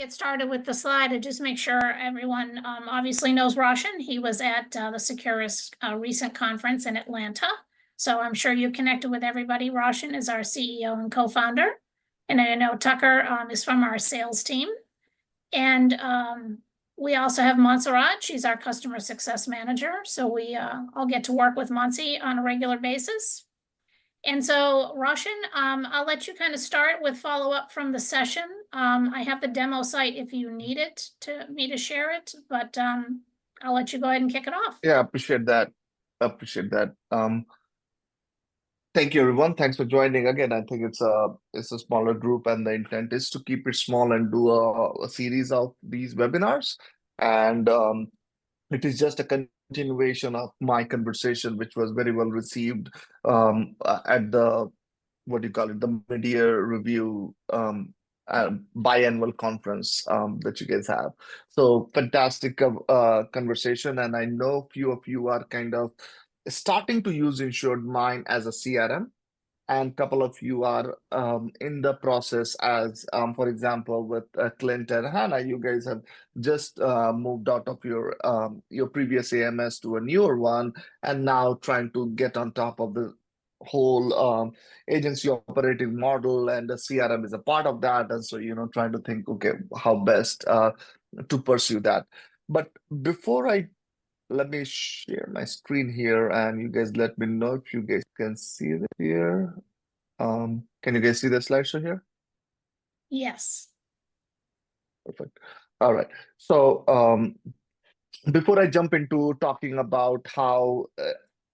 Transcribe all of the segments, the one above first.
get started with the slide, I just make sure everyone obviously knows Roshan. He was at the SecureRisk recent conference in Atlanta. So I'm sure you connected with everybody. Roshan is our CEO and co-founder. And I know Tucker is from our sales team. And we also have Montserrat. She's our customer success manager. So we all get to work with Monsi on a regular basis. And so, Roshan, I'll let you kind of start with follow-up from the session. I have the demo site if you need it me to share it, but I'll let you go ahead and kick it off. Yeah, appreciate that. Thank you, everyone. Thanks for joining. Again, I think it's a smaller group, and the intent is to keep it small and do a series of these webinars. And it is just a continuation of my conversation, which was very well received at the the mid-year review biannual conference that you guys have. So fantastic conversation, and I know few of you are kind of starting to use InsuredMine as a CRM, and a couple of you are in the process as, for example, with Clint and Hannah, you guys have just moved out of your previous AMS to a newer one, and now trying to get on top of the whole agency operating model, and the CRM is a part of that. And so, trying to think, okay, how best to pursue that. But before let me share my screen here, and you guys let me know if you guys can see it here. Can you guys see the slideshow here? Yes. Perfect. All right. So before I jump into talking about how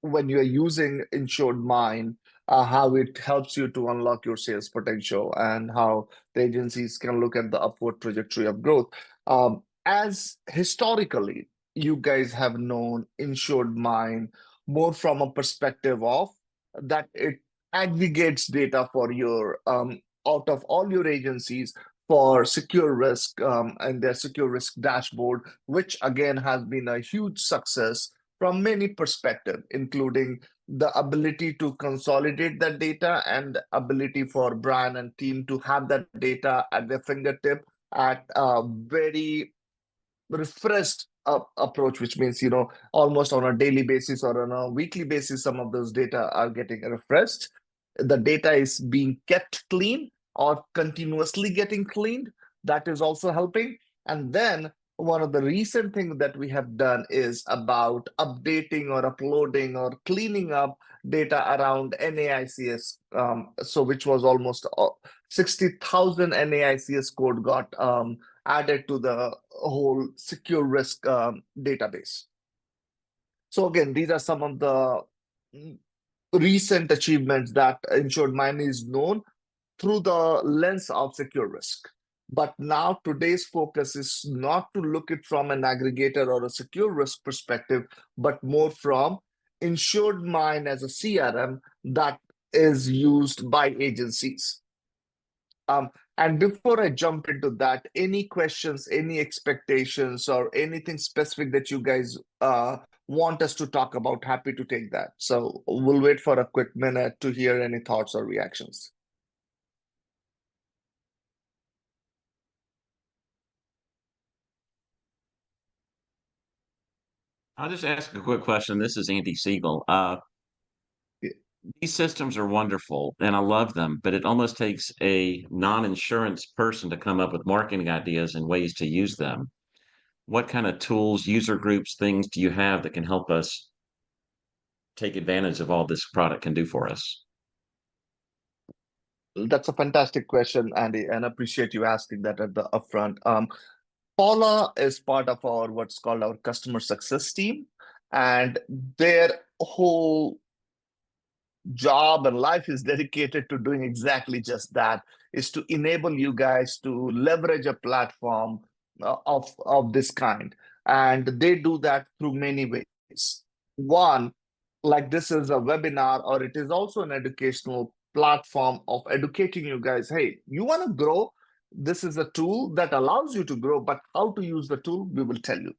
when you're using InsuredMine, how it helps you to unlock your sales potential and how the agencies can look at the upward trajectory of growth. As historically, you guys have known InsuredMine more from a perspective of that it aggregates data for your out of all your agencies for SecureRisk and their SecureRisk dashboard, which again has been a huge success from many perspectives, including the ability to consolidate that data and the ability for Brian and team to have that data at their fingertip at a very refreshed approach, which means, almost on a daily basis or on a weekly basis, some of those data are getting refreshed. The data is being kept clean or continuously getting cleaned. That is also helping. And then one of the recent things that we have done is about updating or uploading or cleaning up data around NAICS, which was almost 60,000 NAICS code got added to the whole SecureRisk database. So again, these are some of the recent achievements that InsuredMine is known through the lens of SecureRisk. But now today's focus is not to look at it from an aggregator or a SecureRisk perspective, but more from InsuredMine as a CRM that is used by agencies. And before I jump into that, any questions, any expectations, or anything specific that you guys want us to talk about, happy to take that. So we'll wait for a quick minute to hear any thoughts or reactions. I'll just ask a quick question. This is Andy Siegel. These systems are wonderful and I love them, but it almost takes a non-insurance person to come up with marketing ideas and ways to use them. What kind of tools, user groups, things do you have that can help us take advantage of all this product can do for us? That's a fantastic question, Andy, and I appreciate you asking that at the upfront. Paula is part of what's called our customer success team, and their whole job and life is dedicated to doing exactly just that, is to enable you guys to leverage a platform of this kind. And they do that through many ways. One, like this is a webinar, or it is also an educational platform of educating you guys. Hey, you want to grow? This is a tool that allows you to grow, but how to use the tool, we will tell you.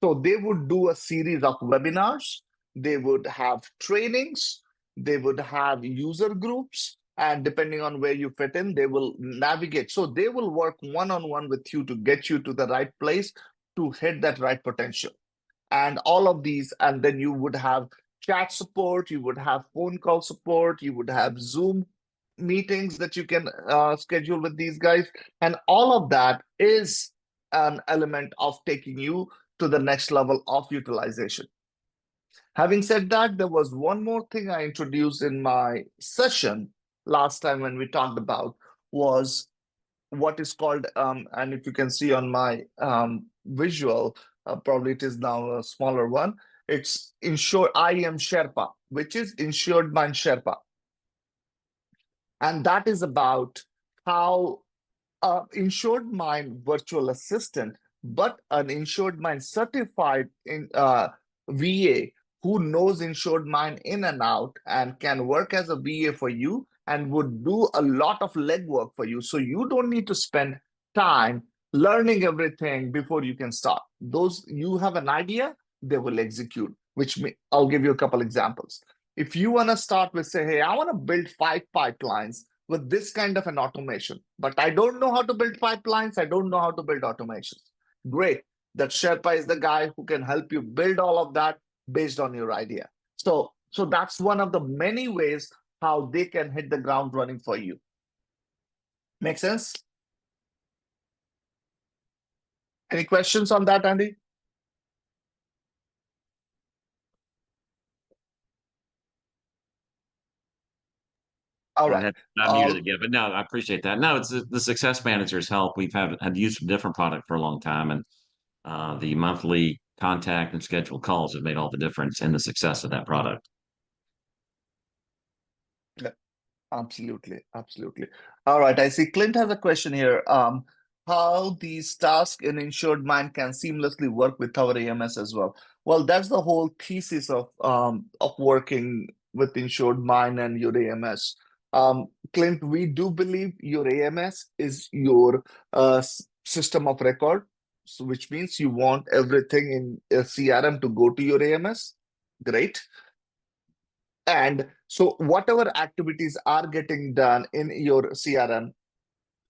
So they would do a series of webinars. They would have trainings. They would have user groups. And depending on where you fit in, they will navigate. So they will work one-on-one with you to get you to the right place to hit that right potential. And all of these, and then you would have chat support, you would have phone call support, you would have Zoom meetings that you can schedule with these guys. And all of that is an element of taking you to the next level of utilization. Having said that, there was one more thing I introduced in my session last time when we talked about was what is called, and if you can see on my visual, probably it is now a smaller one, it's I am Sherpa, which is InsuredMine Sherpa. And that is about how InsuredMine virtual assistant, but an InsuredMine certified VA who knows InsuredMine in and out and can work as a VA for you and would do a lot of legwork for you. So you don't need to spend time learning everything before you can start. Those you have an idea, they will execute, I'll give you a couple examples. If you want to start with, say, hey, I want to build 5 pipelines with this kind of an automation, but I don't know how to build pipelines. I don't know how to build automations. Great. That Sherpa is the guy who can help you build all of that based on your idea. So that's one of the many ways how they can hit the ground running for you. Make sense? Any questions on that, Andy? All right. I muted again, but no, I appreciate that. No, it's the success managers help. We've had used a different product for a long time, and the monthly contact and scheduled calls have made all the difference in the success of that product. Yeah, absolutely, absolutely. All right, I see Clint has a question here. How these tasks in InsuredMine can seamlessly work with our AMS as well. Well, that's the whole thesis of working with InsuredMine and your AMS. Clint, we do believe your AMS is your system of record, so which means you want everything in a CRM to go to your AMS. Great. And so whatever activities are getting done in your CRM,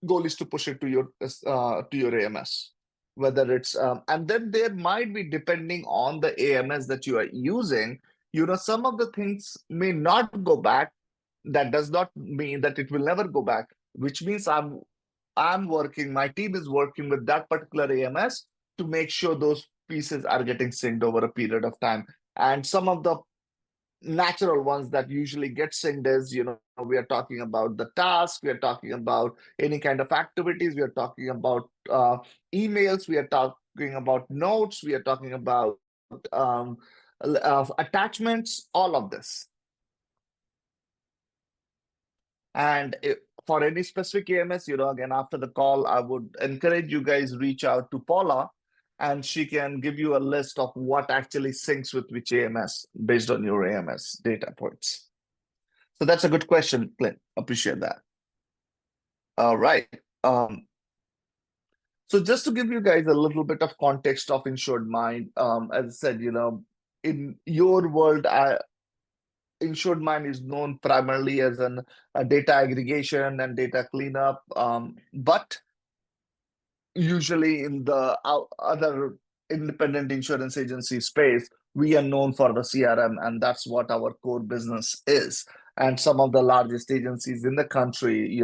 goal is to push it to your AMS. Whether it's and then there might be, depending on the AMS that you are using, some of the things may not go back. That does not mean that it will never go back, which means my team is working with that particular AMS to make sure those pieces are getting synced over a period of time. And some of the natural ones that usually get synced is, we are talking about the task, we are talking about any kind of activities, we are talking about emails, we are talking about notes, we are talking about attachments, all of this. And for any specific AMS, again, after the call, I would encourage you guys reach out to Paula, and she can give you a list of what actually syncs with which AMS based on your AMS data points. So that's a good question, Clint. Appreciate that. All right. So just to give you guys a little bit of context of InsuredMine, as I said, in your world, InsuredMine is known primarily as a data aggregation and data cleanup, but usually in the other independent insurance agency space, we are known for the CRM, and that's what our core business is. And some of the largest agencies in the country,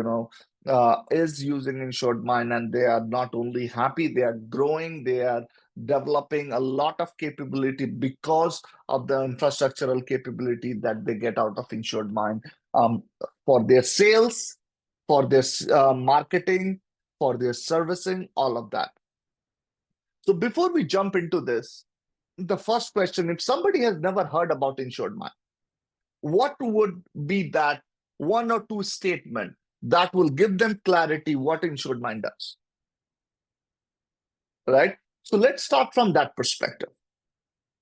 is using InsuredMine, and they are not only happy, they are growing, they are developing a lot of capability because of the infrastructural capability that they get out of InsuredMine, for their sales, for their marketing, for their servicing, all of that. So before we jump into this, the first question, if somebody has never heard about InsuredMine, what would be that 1 or 2 statement that will give them clarity what InsuredMine does? Right? So let's start from that perspective.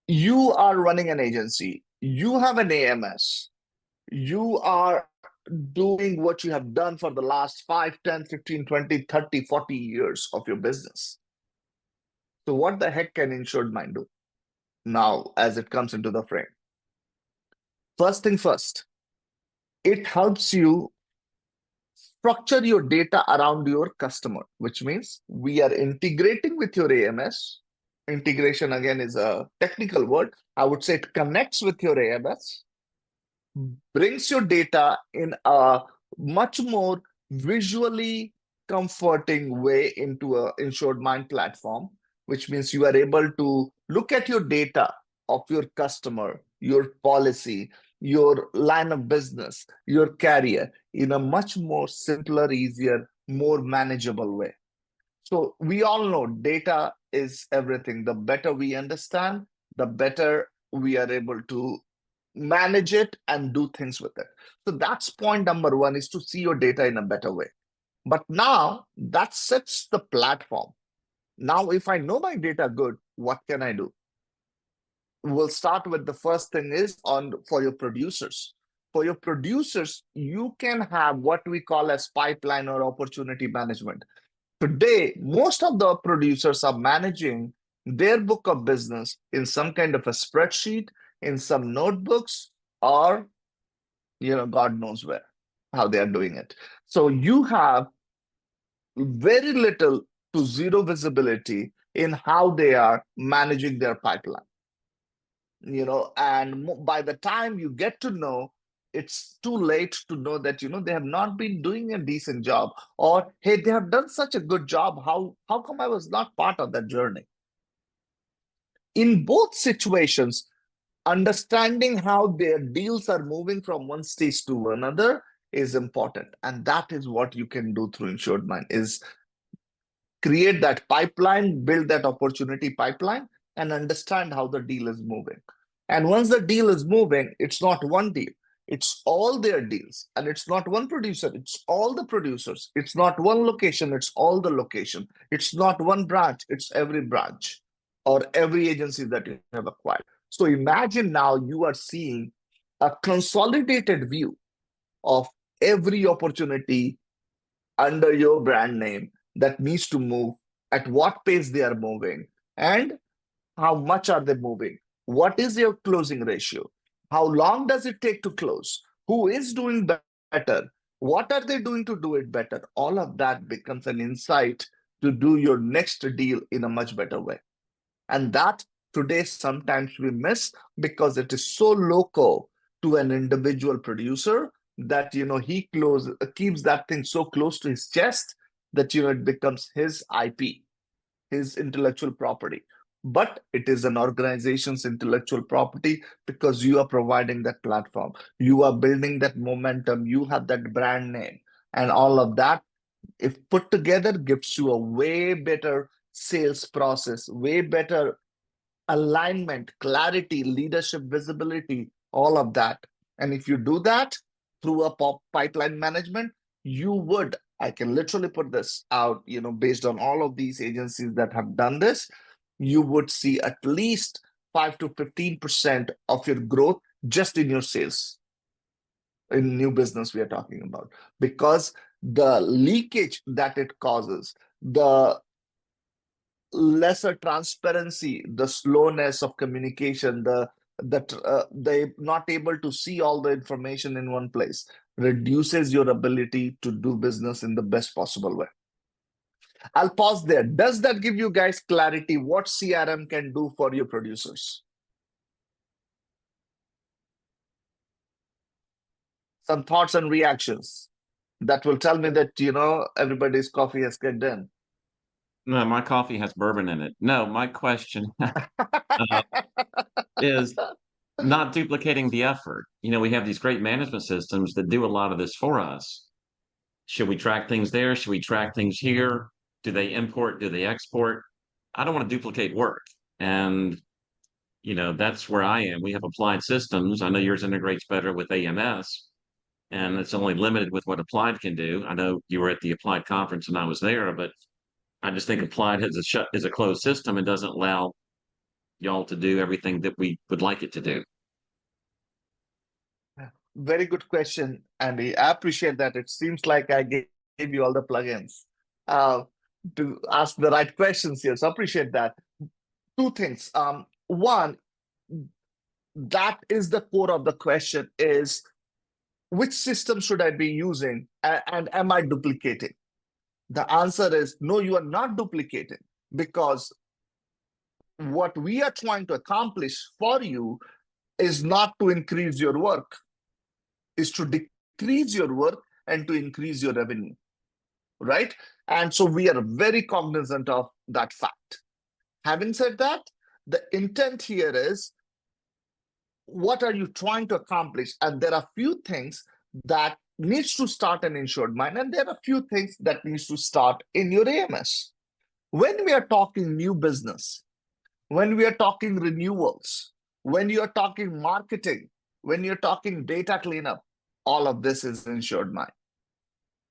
You are running an agency, you have an AMS, you are doing what you have done for the last 5, 10, 15, 20, 30, 40 years of your business. So what the heck can InsuredMine do now as it comes into the frame? First thing first, it helps you Structure your data around your customer, which means we are integrating with your AMS. Integration again is a technical word. I would say it connects with your AMS, brings your data in a much more visually comforting way into a InsuredMine platform, which means you are able to look at your data of your customer, your policy, your line of business, your carrier in a much more simpler, easier, more manageable way. So we all know data is everything. The better we understand, the better we are able to manage it and do things with it. So that's point number one, is to see your data in a better way. But now that sets the platform. Now, if I know my data good, what can I do? We'll start with the first thing is for your producers. For your producers, you can have what we call as pipeline or opportunity management. Today, most of the producers are managing their book of business in some kind of a spreadsheet, in some notebooks, or God knows where, how they are doing it. So you have very little to zero visibility in how they are managing their pipeline. And by the time you get to know, it's too late to know that they have not been doing a decent job, or hey, they have done such a good job, how come I was not part of that journey? In both situations, understanding how their deals are moving from one stage to another is important, and that is what you can do through InsuredMine, is create that pipeline, build that opportunity pipeline, and understand how the deal is moving. And once the deal is moving, it's not one deal, it's all their deals. And it's not one producer, it's all the producers. It's not one location, it's all the location. It's not one branch, it's every branch or every agency that you have acquired. So imagine now you are seeing a consolidated view of every opportunity under your brand name that needs to move, at what pace they are moving, and how much are they moving? What is your closing ratio? How long does it take to close? Who is doing better? What are they doing to do it better? All of that becomes an insight to do your next deal in a much better way. And that today sometimes we miss because it is so local to an individual producer that he keeps that thing so close to his chest that it becomes his IP, his intellectual property. But it is an organization's intellectual property because you are providing that platform, you are building that momentum, you have that brand name, and all of that, if put together, gives you a way better sales process, way better alignment, clarity, leadership, visibility, all of that. And if you do that through a pipeline management, I can literally put this out, based on all of these agencies that have done this, you would see at least 5 to 15% of your growth just in your sales. In new business, we are talking about, because the leakage that it causes, the lesser transparency, the slowness of communication, they not able to see all the information in one place, reduces your ability to do business in the best possible way. I'll pause there. Does that give you guys clarity what CRM can do for your producers? Some thoughts and reactions that will tell me that everybody's coffee has kicked in. No, my coffee has bourbon in it. No, my question is not duplicating the effort. We have these great management systems that do a lot of this for us. Should we track things there? Should we track things here? Do they import? Do they export? I don't want to duplicate work. And, that's where I am. We have applied systems. I know yours integrates better with AMS, and it's only limited with what applied can do. I know you were at the applied conference and I was there, but I just think applied is a closed system and doesn't allow y'all to do everything that we would like it to do. Very good question, Andy. I appreciate that. It seems like I gave you all the plugins to ask the right questions here. So I appreciate that. Two things. One, that is the core of the question, is which system should I be using, and am I duplicating? The answer is no, you are not duplicating, because what we are trying to accomplish for you is not to increase your work, is to decrease your work and to increase your revenue, right? And so we are very cognizant of that fact. Having said that, the intent here is, what are you trying to accomplish? And there are few things that needs to start an InsuredMine, and there are few things that needs to start in your AMS. When we are talking new business, when we are talking renewals, when you're talking marketing, when you're talking data cleanup, all of this is InsuredMine.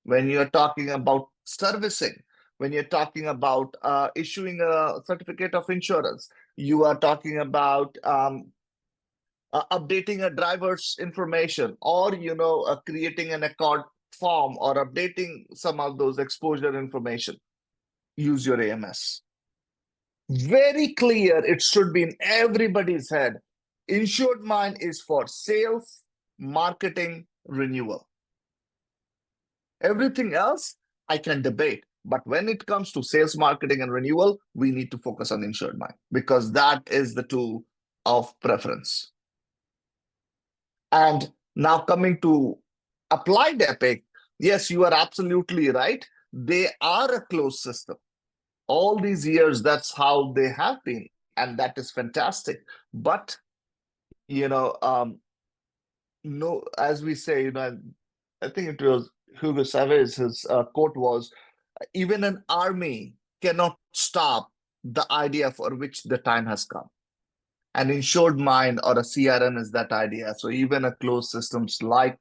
When you're talking about servicing, when you're talking about issuing a certificate of insurance, you are talking about updating a driver's information, or creating an accord form, or updating some of those exposure information, use your AMS. Very clear, it should be in everybody's head. InsuredMine is for sales, marketing, renewal. Everything else I can debate, but when it comes to sales, marketing, and renewal, we need to focus on InsuredMine, because that is the tool of preference. And now coming to Applied Epic, yes, you are absolutely right. They are a closed system. All these years, that's how they have been, and that is fantastic. But no, as we say, I think it was Hugo Chavez, his quote was, even an army cannot stop the idea for which the time has come. And InsuredMine or a CRM is that idea. So even a closed systems like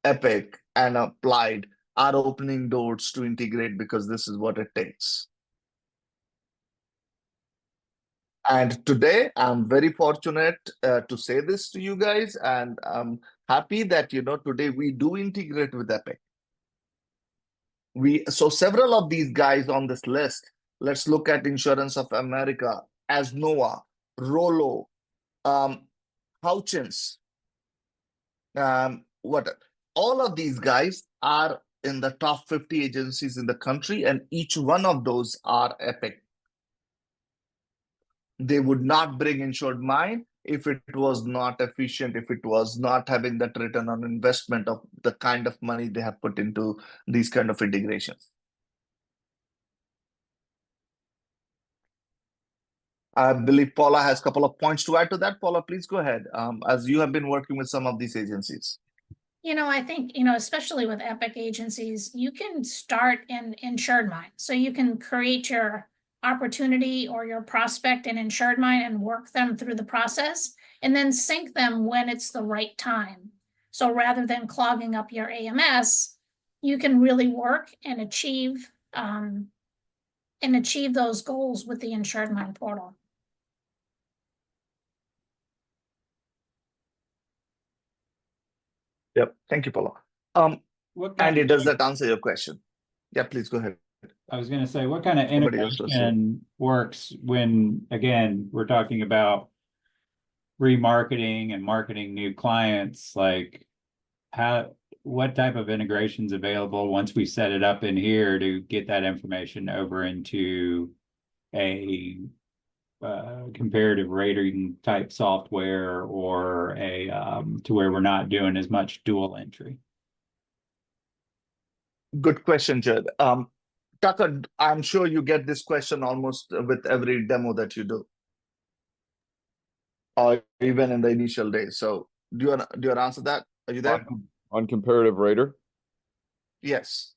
Epic and Applied are opening doors to integrate, because this is what it takes. And today, I'm very fortunate to say this to you guys, and I'm happy that today we do integrate with Epic. So several of these guys on this list, let's look at Insurance of America, Asnova, Rollo, Houchins, all of these guys are in the top 50 agencies in the country, and each one of those are Epic. They would not bring InsuredMine if it was not efficient, if it was not having that return on investment of the kind of money they have put into these kind of integrations. I believe Paula has a couple of points to add to that. Paula, please go ahead, as you have been working with some of these agencies. I think, especially with Epic agencies, you can start in InsuredMine. So you can create your opportunity or your prospect in InsuredMine and work them through the process, and then sync them when it's the right time. So rather than clogging up your AMS, you can really work and achieve those goals with the InsuredMine portal. Yep. Thank you, Paula. Andy, does that answer your question? Yeah, please go ahead. I was going to say, what kind of integration works when, again, we're talking about remarketing and marketing new clients? Like, what type of integration's available once we set it up in here to get that information over into a comparative rating type software, or to where we're not doing as much dual entry? Good question, Jed. Tucker, I'm sure you get this question almost with every demo that you do, or even in the initial days. So do you want to answer that? Are you there? On comparative rater? Yes.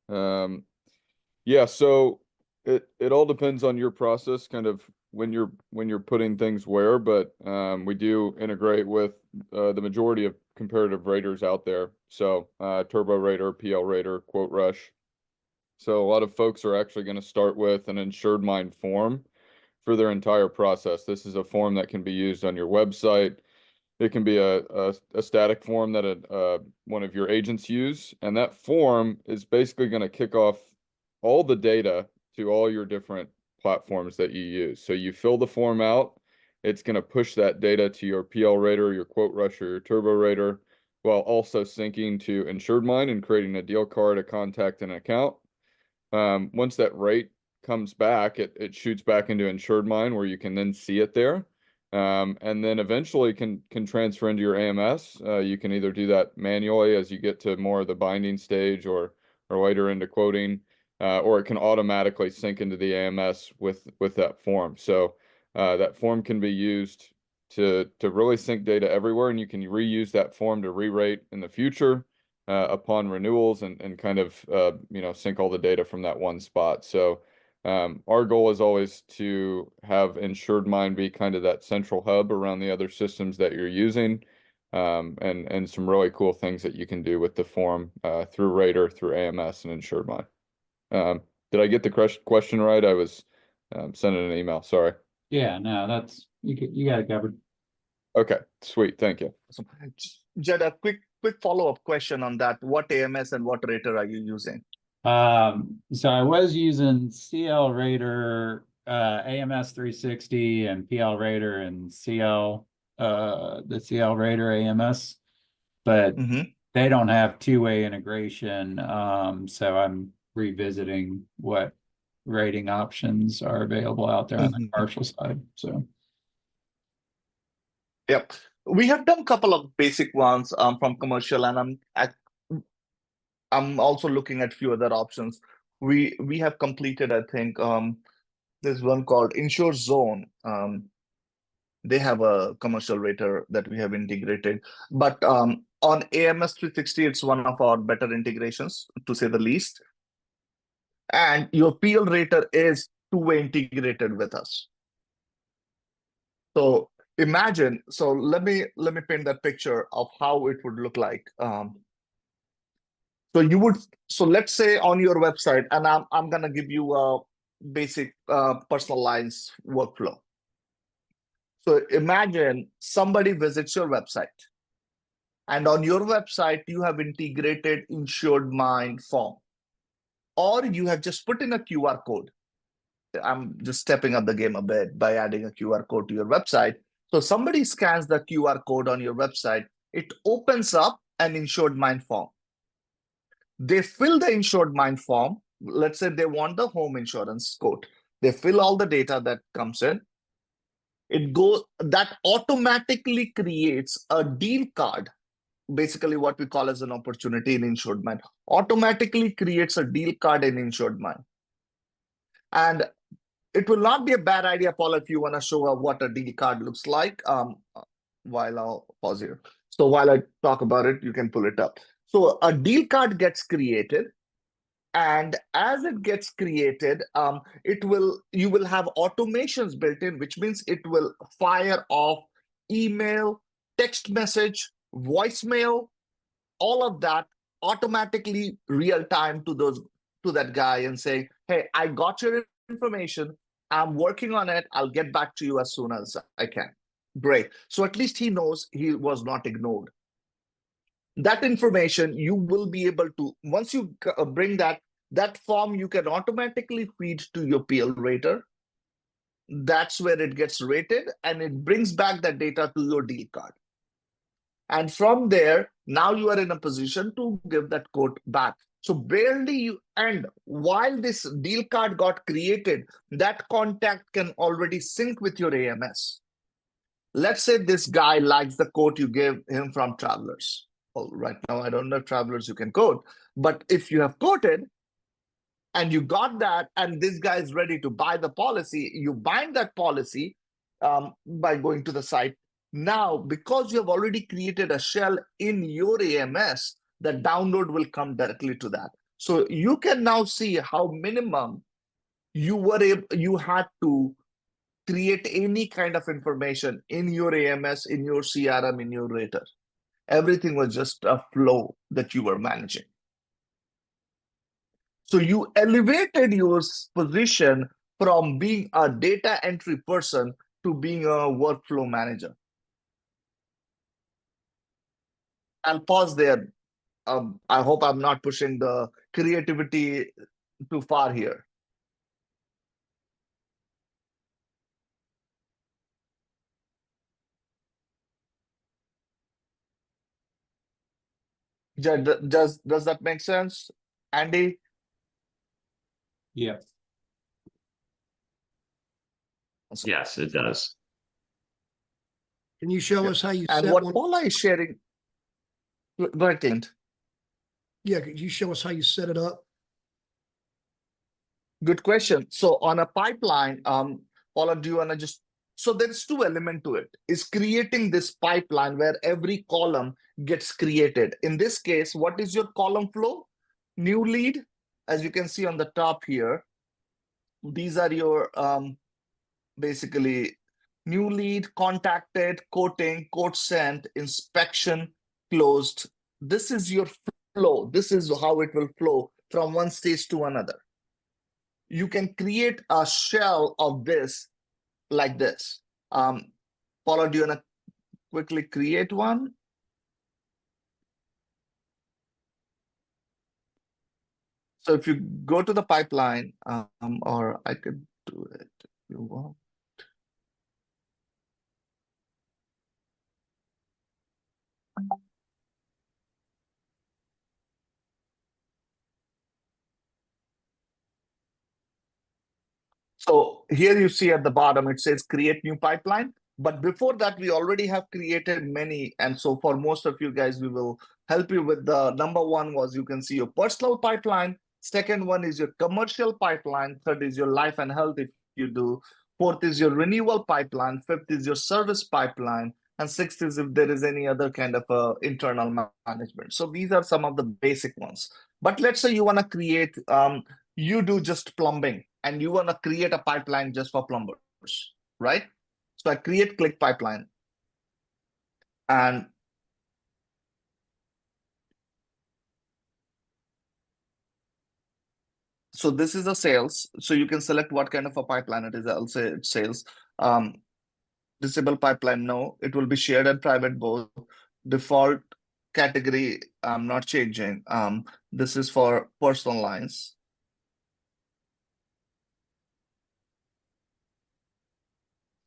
Yeah, so it all depends on your process, kind of when you're putting things where, but we do integrate with the majority of comparative raters out there. So Turbo Rater, PL Rater, Quote Rush. So a lot of folks are actually going to start with an InsuredMine form for their entire process. This is a form that can be used on your website. It can be a static form that one of your agents use, and that form is basically going to kick off all the data to all your different platforms that you use. So you fill the form out, it's going to push that data to your PL Rater, your Quote Rush, or your Turbo Rater. while also syncing to InsuredMine and creating a deal card, a contact, and an account. Once that rate comes back, it shoots back into InsuredMine where you can then see it there. And then eventually can transfer into your AMS. You can either do that manually as you get to more of the binding stage or later into quoting, or it can automatically sync into the AMS with that form. So that form can be used to really sync data everywhere, and you can reuse that form to re-rate in the future upon renewals and kind of sync all the data from that one spot. So our goal is always to have InsuredMine be kind of that central hub around the other systems that you're using, and some really cool things that you can do with the form through Rater, through AMS, and InsuredMine. Did I get the question right? I was sending an email. Sorry. Yeah, no, that's you got it covered. Okay, sweet. Thank you. Awesome. Jed, a quick follow-up question on that. What AMS and what Rater are you using? So I was using CL Rater, AMS 360 and PL Rater and the CL Rater AMS, but they don't have two-way integration. So I'm revisiting what rating options are available out there on the commercial side. So. Yep. We have done a couple of basic ones from commercial, and I'm also looking at a few other options. We have completed, I think, there's one called Insure Zone. They have a commercial rater that we have integrated, but on AMS 360, it's one of our better integrations, to say the least. And your PL rater is two-way integrated with us. So imagine, so let me paint that picture of how it would look like. So let's say on your website, and I'm gonna give you a basic personal lines workflow. So imagine somebody visits your website, and on your website you have integrated InsuredMine form, or you have just put in a QR code. I'm just stepping up the game a bit by adding a QR code to your website. So somebody scans the QR code on your website, it opens up an InsuredMine form. They fill the InsuredMine form. Let's say they want the home insurance quote. They fill all the data that comes in. That automatically creates a deal card, basically what we call as an opportunity in InsuredMine. Automatically creates a deal card in InsuredMine. And it will not be a bad idea, Paul, if you want to show what a deal card looks like. While I'll pause here. So while I talk about it, you can pull it up. So a deal card gets created, and as it gets created, you will have automations built in, which means it will fire off email, text message, voicemail, all of that automatically real time to that guy and say, hey, I got your information. I'm working on it. I'll get back to you as soon as I can. Great. So at least he knows he was not ignored. That information you will be able to, once you bring that form, you can automatically feed to your PL rater. That's where it gets rated, and it brings back that data to your deal card. And from there, now you are in a position to give that quote back. So and while this deal card got created, that contact can already sync with your AMS. Let's say this guy likes the quote you gave him from Travelers. Well, right now, I don't know if Travelers you can quote, but if you have quoted and you got that, and this guy is ready to buy the policy, you bind that policy by going to the site. Now, because you have already created a shell in your AMS, the download will come directly to that. So you can now see how minimum you had to create any kind of information in your AMS, in your CRM, in your rater. Everything was just a flow that you were managing. So you elevated your position from being a data entry person to being a workflow manager. I'll pause there. I hope I'm not pushing the creativity too far here. Does that make sense, Andy? Yeah. Yes, it does. Can you show Yeah. us how you And set what one? Paula is sharing, go ahead, Clint. Yeah, could you show us how you set it up? Good question. So on a pipeline, Paula, do you want to just, so there's two elements to it. Is creating this pipeline where every column gets created. In this case, what is your column flow? New lead, as you can see on the top here. These are your basically new lead, contacted, quoting, quote sent, inspection, closed. This is your flow. This is how it will flow from one stage to another. You can create a shell of this like this. Paula, do you want to quickly create one? So if you go to the pipeline, or I could do it if you want. So here you see at the bottom, it says create new pipeline. But before that, we already have created many. And so for most of you guys, we will help you with the number one was you can see your personal pipeline. Second one is your commercial pipeline. Third is your life and health if you do. Fourth is your renewal pipeline. Fifth is your service pipeline. And sixth is if there is any other kind of internal management. So these are some of the basic ones. But let's say you want to create, you do just plumbing and you want to create a pipeline just for plumbers, right? So I create click pipeline. And so this is a sales. So you can select what kind of a pipeline it is. I'll say it's sales. Disable pipeline, no. It will be shared and private both. Default category, I'm not changing. This is for personal lines.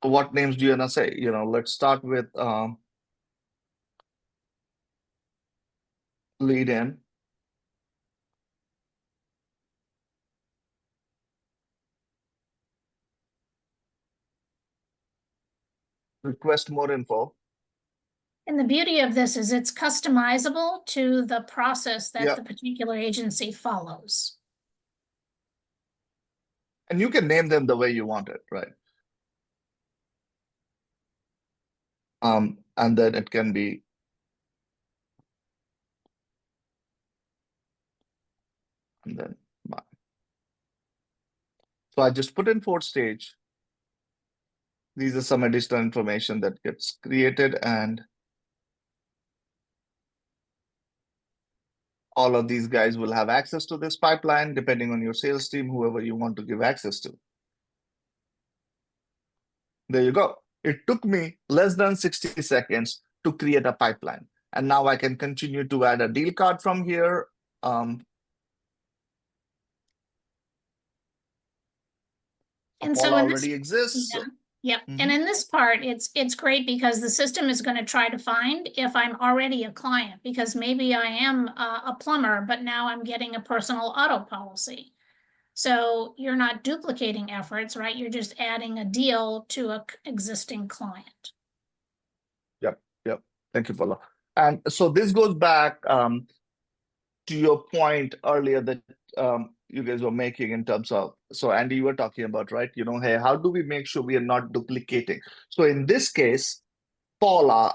What names do you want to say? Let's start with lead in. Request more info. And the beauty of this is it's customizable to the process that Yeah. the particular agency follows. And you can name them the way you want it, right? And then it can be and then mine. So I just put in 4th stage. These are some additional information that gets created, and all of these guys will have access to this pipeline, depending on your sales team, whoever you want to give access to. There you go. It took me less than 60 seconds to create a pipeline. And now I can continue to add a deal card from here. And Paula so in this, already exists. yeah, yep. Mhm. And in this part, it's great because the system is going to try to find if I'm already a client, because maybe I am a plumber, but now I'm getting a personal auto policy. So you're not duplicating efforts, right? You're just adding a deal to a existing client. Yep. Thank you, Paula. And so this goes back to your point earlier that you guys were making in terms of, so Andy, you were talking about, right? Hey, how do we make sure we are not duplicating? So in this case, Paula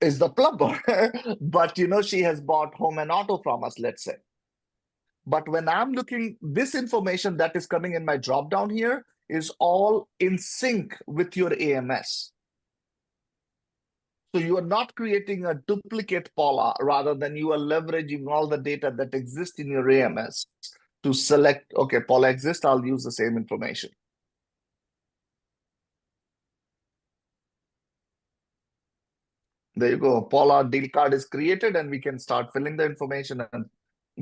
is the plumber, but she has bought home and auto from us, let's say. But when I'm looking, this information that is coming in my drop down here is all in sync with your AMS. So you are not creating a duplicate Paula, rather than you are leveraging all the data that exists in your AMS to select, okay, Paula exists, I'll use the same information. There you go. Paula deal card is created and we can start filling the information and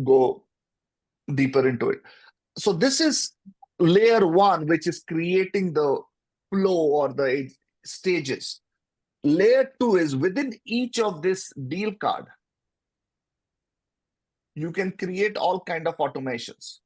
go deeper into it. So this is layer 1, which is creating the flow or the stages. Layer 2 is within each of this deal card. you can create all kind of automations.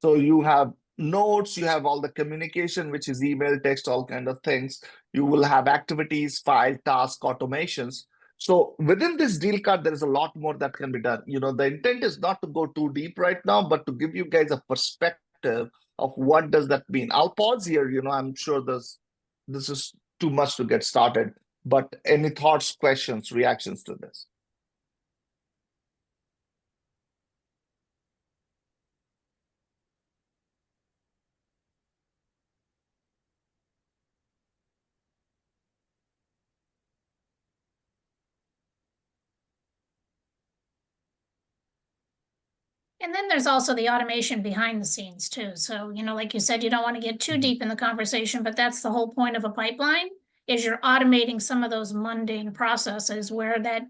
So you have notes, you have all the communication, which is email, text, all kind of things. You will have activities, file, task, automations. So within this deal card, there is a lot more that can be done. The intent is not to go too deep right now, but to give you guys a perspective of what does that mean. I'll pause here. I'm sure this is too much to get started, but any thoughts, questions, reactions to this? And then there's also the automation behind the scenes too. So, like you said, you don't want to get too deep in the conversation, but that's the whole point of a pipeline, is you're automating some of those mundane processes where that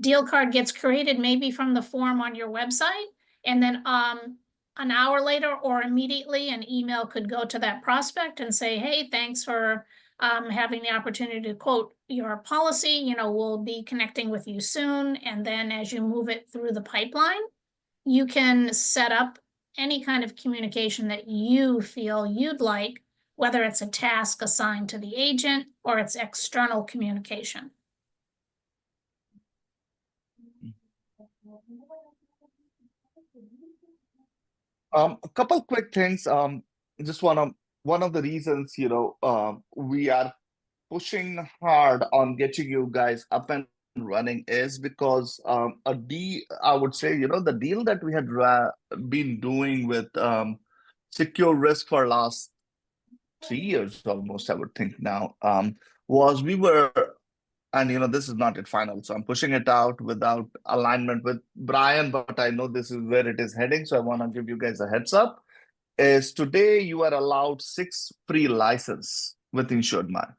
deal card gets created maybe from the form on your website, and then an hour later or immediately an email could go to that prospect and say, hey, thanks for having the opportunity to quote your policy. We'll be connecting with you soon. And then as you move it through the pipeline, you can set up any kind of communication that you feel you'd like, whether it's a task assigned to the agent or it's external communication. A couple quick things. Just one of the reasons, we are pushing hard on getting you guys up and running is because I would say, the deal that we had been doing with SecureRisk for last 3 years almost, I would think now, was we were, and this is not yet final, so I'm pushing it out without alignment with Brian, but I know this is where it is heading, so I want to give you guys a heads up. Is today you are allowed 6 free license with InsuredMine,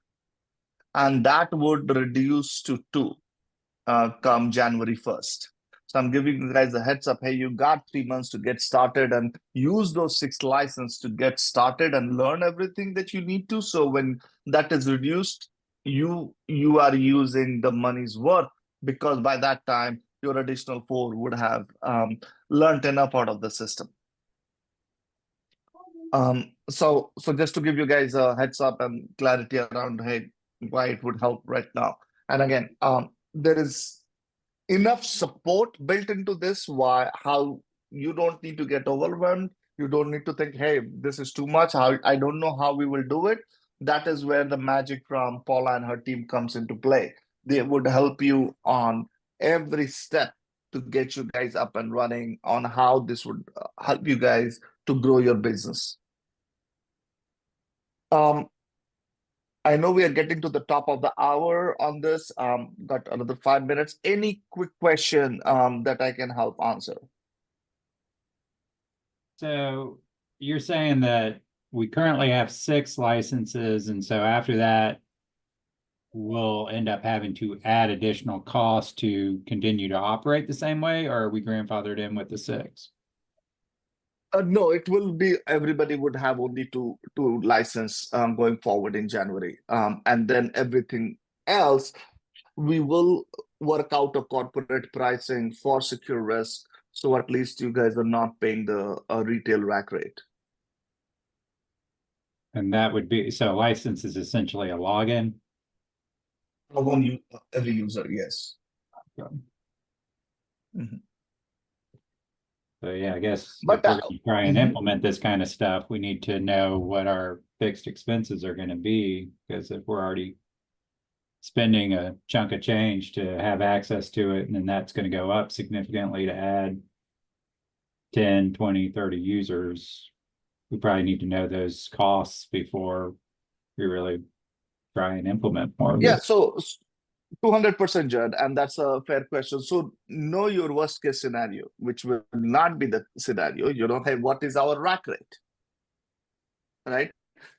and that would reduce to 2 come January 1st. So I'm giving you guys a heads up. Hey, you got 3 months to get started and use those 6 license to get started and learn everything that you need to. So when that is reduced, you are using the money's worth, because by that time your additional 4 would have learned enough out of the system. So just to give you guys a heads up and clarity around, hey, why it would help right now. And again, there is enough support built into this, how you don't need to get overwhelmed. You don't need to think, hey, this is too much. I don't know how we will do it. That is where the magic from Paula and her team comes into play. They would help you on every step to get you guys up and running on how this would help you guys to grow your business. I know we are getting to the top of the hour on this. Got another 5 minutes. Any quick question that I can help answer? So you're saying that we currently have 6 licenses, and so after that, we'll end up having to add additional costs to continue to operate the same way, or are we grandfathered in with the 6? No, it will be, everybody would have only two license going forward in January. And then everything else, we will work out a corporate pricing for SecureRisk. So at least you guys are not paying the retail rack rate. And that would be, so license is essentially a login? Every user, yes. Okay. Mhm. So yeah, I guess But if we're going to try and mhm. implement this kind of stuff, we need to know what our fixed expenses are going to be, because if we're already spending a chunk of change to have access to it, and then that's going to go up significantly to add 10, 20, 30 users, we probably need to know those costs before we really try and implement more of Yeah, this. so 200%, Judd, and that's a fair question. So know your worst case scenario, which will not be the scenario. Hey, what is our rack rate? Right?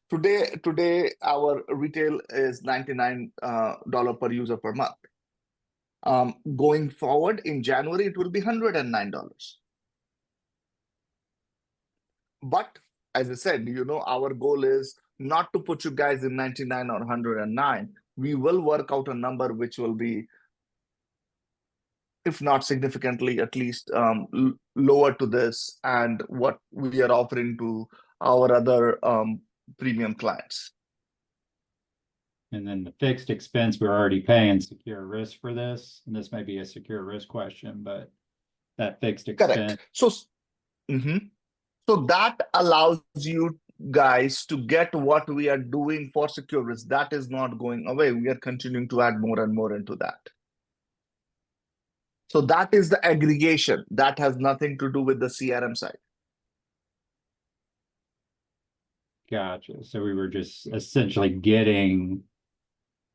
Today our retail is $99 per user per month. Going forward in January, it will be $109. But as I said, our goal is not to put you guys in 99 or 109. We will work out a number which will be if not significantly, at least lower to this and what we are offering to our other premium clients. And then the fixed expense, we're already paying SecureRisk for this, and this may be a SecureRisk question, but that fixed expense. Correct. So, so that allows you guys to get what we are doing for SecureRisk. That is not going away. We are continuing to add more and more into that. So that is the aggregation. That has nothing to do with the CRM side. Gotcha. So we were just essentially getting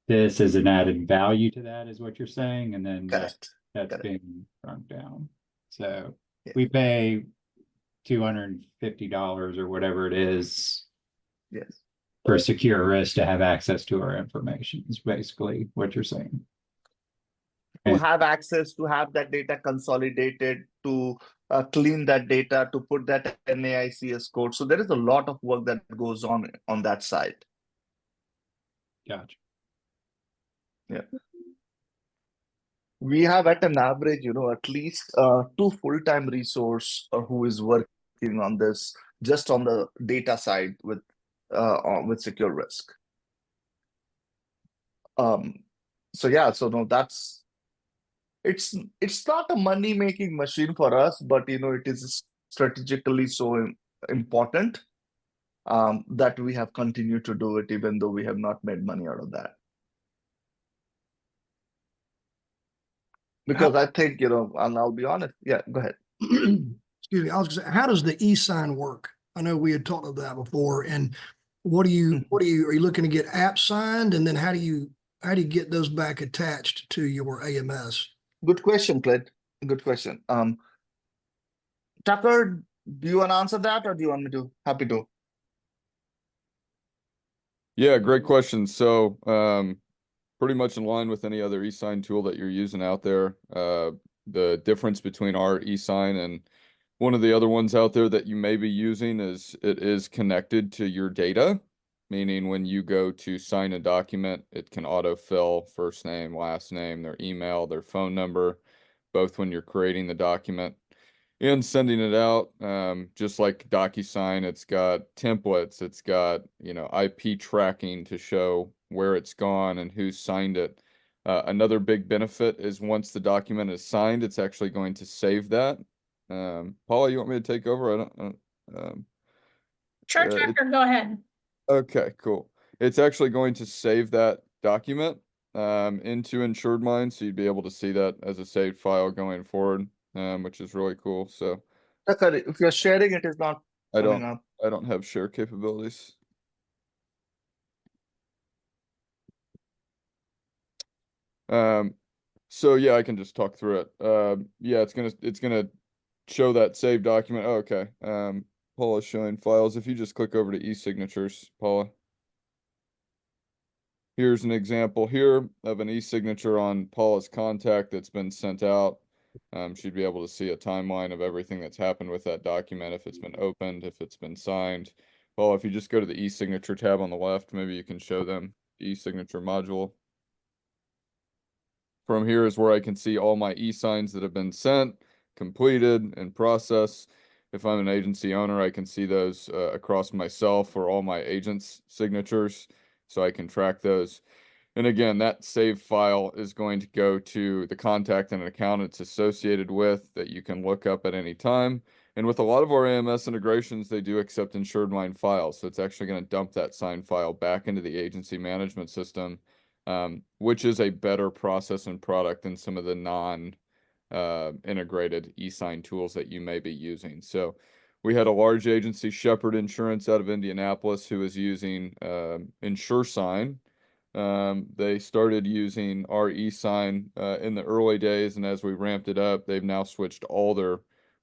this as an added value to that, is what you're saying, and then that's Correct. being shrunk down. So Yeah. we pay $250 or whatever it is Yes. for SecureRisk to have access to our information, is basically what you're saying. To have access, to have that data consolidated, to clean that data, to put that NAICS code. So there is a lot of work that goes on that side. Gotcha. Yeah. We have at an average, at least 2 full-time resource who is working on this, just on the data side with SecureRisk. So yeah, so no, it's not a money-making machine for us, but it is strategically so important that we have continued to do it, even though we have not made money out of that. Because I think, and I'll be honest. Yeah, go ahead. Excuse me. I was gonna say, how does the e-sign work? I know we had talked about that before. And are you looking to get apps signed? And then how do you get those back attached to your AMS? Good question, Clint. Good question. Tucker, do you want to answer that, or do you want me to? Happy to. Yeah, great question. So, pretty much in line with any other e-sign tool that you're using out there. The difference between our e-sign and one of the other ones out there that you may be using is it is connected to your data, meaning when you go to sign a document, it can autofill first name, last name, their email, their phone number, both when you're creating the document and sending it out. Just like DocuSign, it's got templates, it's got, IP tracking to show where it's gone and who signed it. Another big benefit is once the document is signed, it's actually going to save that. Paula, you want me to take over? Sure, Tucker, go ahead. Okay, cool. It's actually going to save that document into InsuredMine, so you'd be able to see that as a saved file going forward, which is really cool. So Tucker, if you're sharing, it is not coming up. I don't have share capabilities. So yeah, I can just talk through it. Yeah, it's gonna show that saved document. Oh, okay. Paula's showing files. If you just click over to e-signatures, Paula. Here's an example here of an e-signature on Paula's contact that's been sent out. She'd be able to see a timeline of everything that's happened with that document, if it's been opened, if it's been signed. Well, if you just go to the e-signature tab on the left, maybe you can show them e-signature module. From here is where I can see all my e-signs that have been sent, completed, and processed. If I'm an agency owner, I can see those across myself or all my agents' signatures, so I can track those. And again, that save file is going to go to the contact and an account it's associated with that you can look up at any time. And with a lot of our AMS integrations, they do accept InsuredMine files. So it's actually going to dump that signed file back into the agency management system, which is a better process and product than some of the non-integrated e-sign tools that you may be using. So we had a large agency, Shepherd Insurance, out of Indianapolis, who is using InsureSign. They started using our e-sign in the early days, and as we ramped it up, they've now switched all their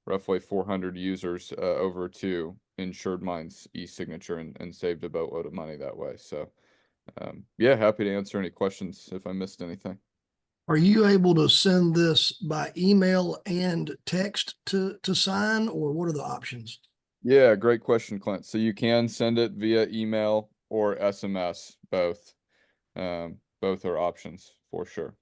roughly 400 users over to InsuredMine's e-signature and saved a boatload of money that way. So yeah, happy to answer any questions if I missed anything. Are you able to send this by email and text to sign, or what are the options? Yeah, great question, Clint. So you can send it via email or SMS, both. Both are options for sure.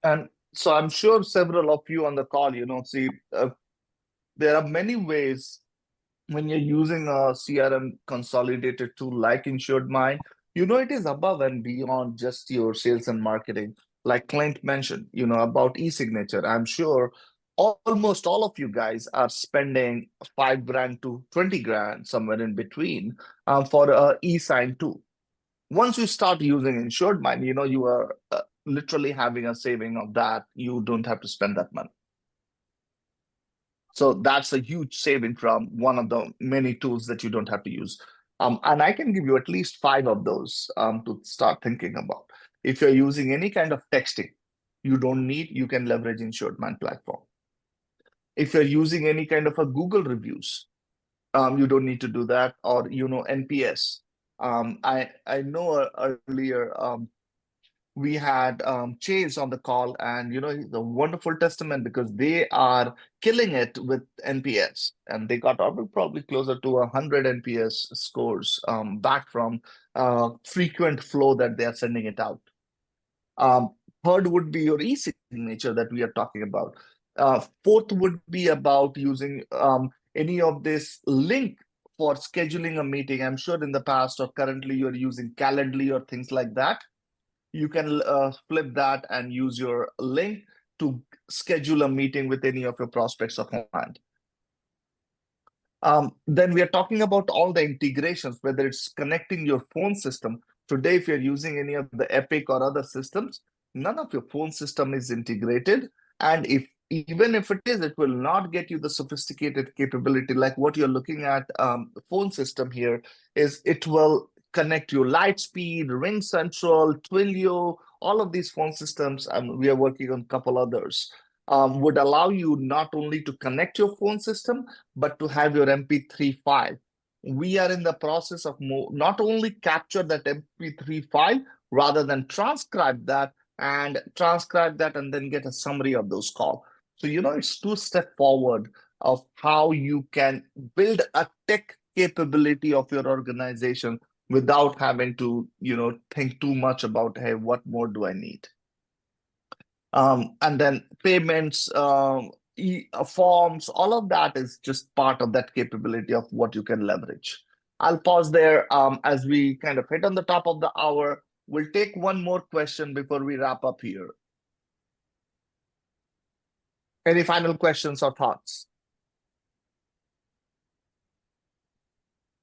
And so I'm sure several of you on the call, see, there are many ways when you're using a CRM consolidated tool like InsuredMine, it is above and beyond just your sales and marketing. Like Clint mentioned, about e-signature. I'm sure almost all of you guys are spending $5,000 to $20,000, somewhere in between, for a e-sign tool. Once you start using InsuredMine, you are literally having a saving of that. You don't have to spend that money. So that's a huge saving from one of the many tools that you don't have to use. And I can give you at least 5 of those to start thinking about. If you're using any kind of texting, you can leverage InsuredMine platform. If you're using any kind of a Google reviews, you don't need to do that, or NPS. I know earlier we had Chase on the call, and he's a wonderful testament because they are killing it with NPS, and they got probably closer to 100 NPS scores back from frequent flow that they are sending it out. Third would be your e-signature that we are talking about. Fourth would be about using any of this link for scheduling a meeting. I'm sure in the past or currently you're using Calendly or things like that. You can flip that and use your link to schedule a meeting with any of your prospects or clients. Then we are talking about all the integrations, whether it's connecting your phone system. Today, if you're using any of the Epic or other systems, none of your phone system is integrated. And even if it is, it will not get you the sophisticated capability like what you're looking at. Phone system here is it will connect your Lightspeed, RingCentral, Twilio, all of these phone systems, and we are working on a couple others, would allow you not only to connect your phone system, but to have your MP3 file. We are in the process of not only capture that MP3 file, rather than transcribe that and then get a summary of those calls. So, it's 2 steps forward of how you can build a tech capability of your organization without having to, think too much about, hey, what more do I need? And then payments, forms, all of that is just part of that capability of what you can leverage. I'll pause there as we kind of hit on the top of the hour. We'll take one more question before we wrap up here. Any final questions or thoughts?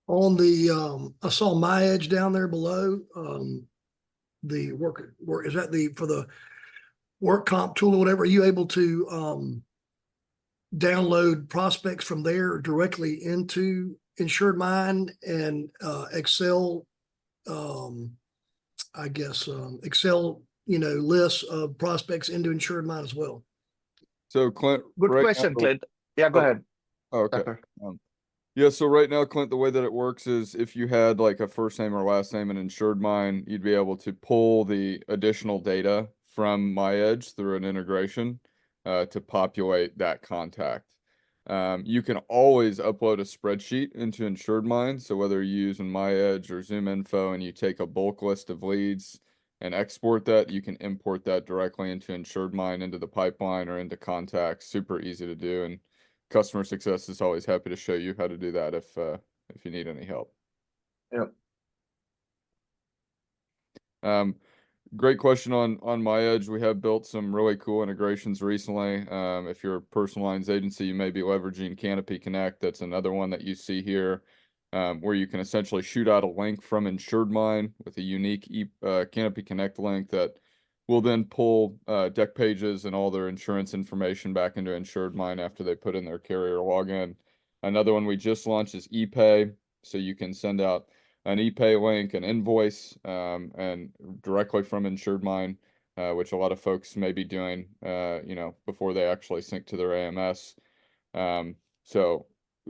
On the, I saw MyEdge down there below. The work is that for the work comp tool or whatever? Are you able to download prospects from there directly into InsuredMine and Excel? I guess Excel, lists of prospects into InsuredMine as well. So Clint, Good question, Clint. Yeah, go ahead. Okay. Yeah, so right now, Clint, the way that it works is if you had like a first name or last name in InsuredMine, you'd be able to pull the additional data from MyEdge through an integration to populate that contact. You can always upload a spreadsheet into InsuredMine. So whether you're using MyEdge or ZoomInfo and you take a bulk list of leads and export that, you can import that directly into InsuredMine, into the pipeline or into contacts. Super easy to do. And customer success is always happy to show you how to do that if you need any help. Yep. Great question on MyEdge. We have built some really cool integrations recently. If you're a personal lines agency, you may be leveraging Canopy Connect. That's another one that you see here, where you can essentially shoot out a link from InsuredMine with a unique Canopy Connect link that will then pull deck pages and all their insurance information back into InsuredMine after they put in their carrier login. Another one we just launched is ePay. So you can send out an ePay link, an invoice, and directly from InsuredMine, which a lot of folks may be doing, before they actually sync to their AMS. So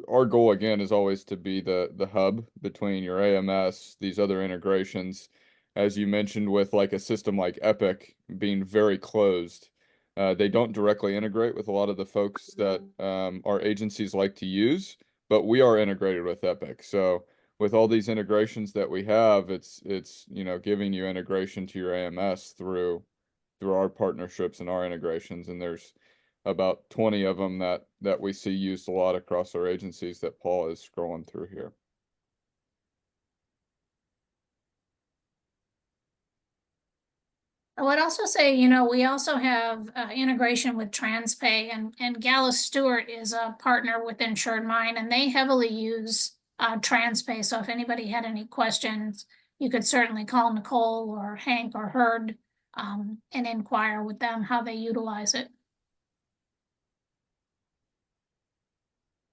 our goal again is always to be the hub between your AMS, these other integrations. As you mentioned, with like a system like Epic being very closed, they don't directly integrate with a lot of the folks that our agencies like to use, but we are integrated with Epic. So with all these integrations that we have, it's giving you integration to your AMS through through our partnerships and our integrations, and there's about 20 of them that we see used a lot across our agencies that Paul is scrolling through here. I would also say, we also have integration with TransPay, and Gallus Stewart is a partner with InsuredMine, and they heavily use TransPay. So if anybody had any questions, you could certainly call Nicole or Hank or Herd and inquire with them how they utilize it.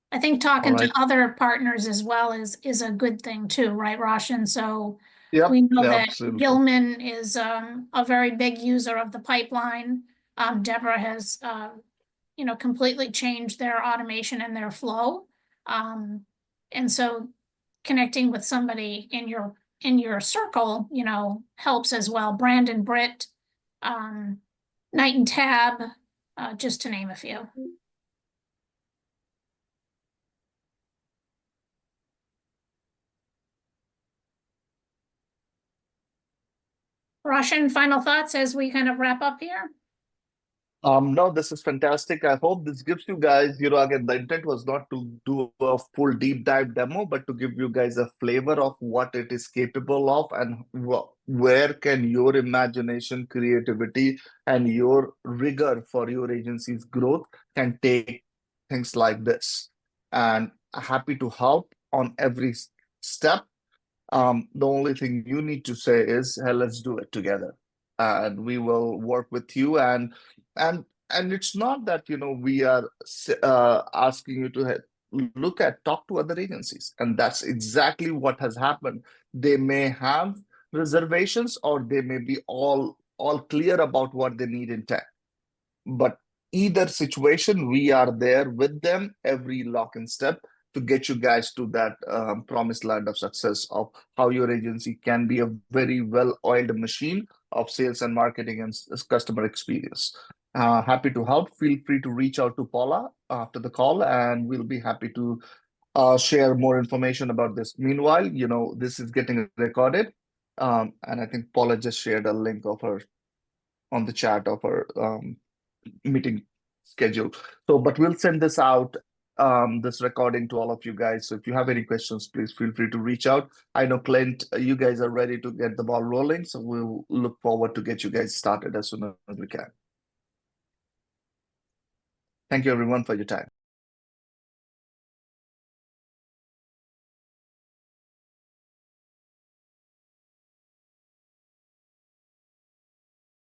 I think talking All right. to other partners as well is a good thing too, right, Roshan? So Yep, we know yeah, that absolutely. Gilman is a very big user of the pipeline. Deborah has completely changed their automation and their flow. And so connecting with somebody in your circle, helps as well. Brandon Britt, Knight and Tab, just to name a few. Roshan, final thoughts as we kind of wrap up here? No, this is fantastic. I hope this gives you guys, again, the intent was not to do a full deep dive demo, but to give you guys a flavor of what it is capable of and where can your imagination, creativity, and your rigor for your agency's growth can take things like this. And happy to help on every step. The only thing you need to say is, hey, let's do it together. And we will work with you. And it's not that, we are asking you to talk to other agencies. And that's exactly what has happened. They may have reservations or they may be all clear about what they need in tech. But either situation, we are there with them every lock and step to get you guys to that promised land of success of how your agency can be a very well-oiled machine of sales and marketing and customer experience. Happy to help. Feel free to reach out to Paula after the call, and we'll be happy to share more information about this. Meanwhile, this is getting recorded, and I think Paula just shared a link of her on the chat of her meeting schedule. So, but we'll send this out, this recording to all of you guys. So if you have any questions, please feel free to reach out. I know Clint, you guys are ready to get the ball rolling. So we'll look forward to get you guys started as soon as we can. Thank you everyone for your time.